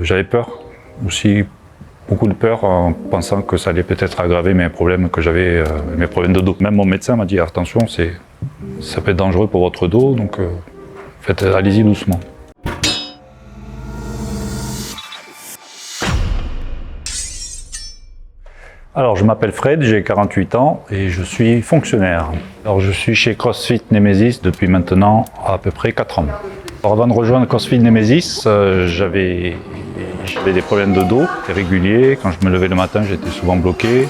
j'avais peur aussi, beaucoup de peur en pensant que ça allait peut-être aggraver mes problèmes que j'avais, mes problèmes de dos. Même mon médecin m'a dit attention, ça peut être dangereux pour votre dos, donc allez-y doucement. Alors, je m'appelle Fred, j'ai 48 ans et je suis fonctionnaire. Alors, je suis chez CrossFit Nemesis depuis maintenant à peu près 4 ans. Alors, avant de rejoindre CrossFit Nemesis, j'avais des problèmes de dos réguliers. Quand je me levais le matin, j'étais souvent bloqué.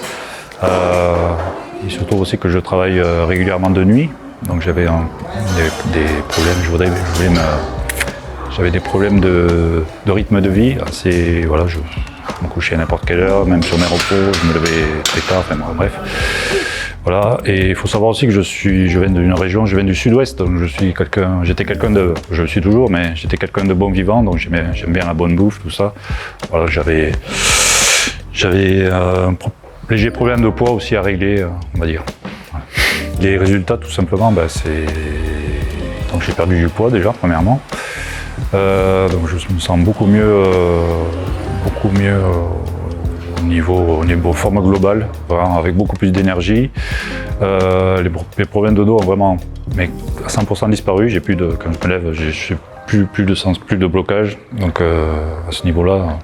Et surtout aussi que je travaille régulièrement de nuit. Donc, j'avais des problèmes, j'avais des problèmes de rythme de vie. Voilà, je me couchais à n'importe quelle heure, même sur mes repos, je me levais très tard, enfin bref. Voilà, et il faut savoir aussi que je viens d'une région, je viens du sud-ouest, donc je suis toujours, mais j'étais quelqu'un de bon vivant, donc j'aime bien la bonne bouffe, tout ça. Voilà, j'avais un léger problème de poids aussi à régler, on va dire. Voilà. Les résultats, tout simplement, donc j'ai perdu du poids déjà, premièrement. Donc je me sens beaucoup mieux au niveau forme globale, vraiment, avec beaucoup plus d'énergie. Les problèmes de dos ont vraiment à 100% disparu. Quand je me lève, j'ai plus de sens, plus de blocage. Donc à ce niveau-là,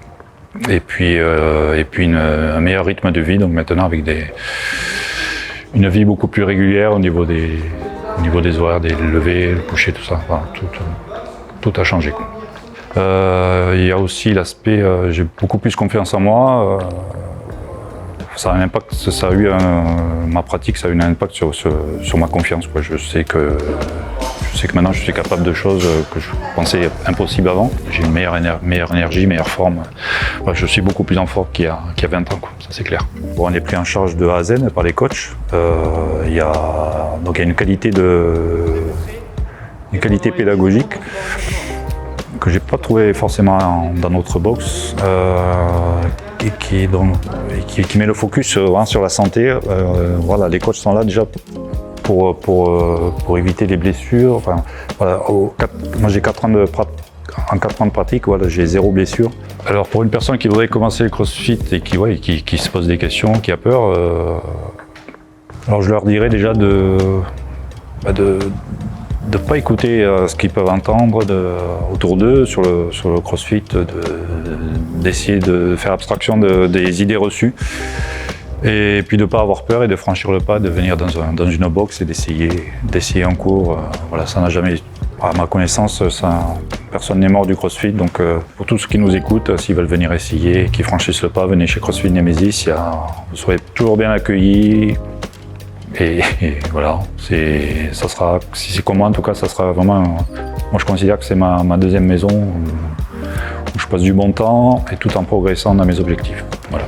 et puis un meilleur rythme de vie. Donc maintenant avec une vie beaucoup plus régulière au niveau des horaires, des levées, le coucher, tout ça. Voilà, tout a changé, quoi. Il y a aussi l'aspect, j'ai beaucoup plus confiance en moi. Ça a un impact, ma pratique, ça a eu un impact sur ma confiance, quoi. Je sais que maintenant je suis capable de choses que je pensais impossibles avant. J'ai une meilleure énergie, meilleure forme. Voilà, je suis beaucoup plus en forme qu'il y a 20 ans, quoi. Ça c'est clair. Bon, on est pris en charge de A à Z par les coachs. Il y a une qualité pédagogique que j'ai pas trouvé forcément dans notre box, qui met le focus vraiment sur la santé. Voilà, les coachs sont là déjà pour éviter les blessures. Enfin, voilà, moi j'ai 4 ans de pratique, voilà, j'ai 0 blessure. Alors pour une personne qui voudrait commencer le CrossFit et qui se pose des questions, qui a peur, alors je leur dirais déjà de ne pas écouter ce qu'ils peuvent entendre autour d'eux sur le CrossFit, d'essayer de faire abstraction des idées reçues et puis de ne pas avoir peur et de franchir le pas, de venir dans une box et d'essayer un cours. Voilà, ça n'a jamais, à ma connaissance, personne n'est mort du CrossFit, donc pour tous ceux qui nous écoutent, s'ils veulent venir essayer, qui franchissent le pas, venez chez CrossFit Nemesis, vous serez toujours bien accueillis. Et voilà, si c'est comme moi en tout cas, ça sera vraiment, moi je considère que c'est ma deuxième maison où je passe du bon temps et tout en progressant dans mes objectifs. Voilà.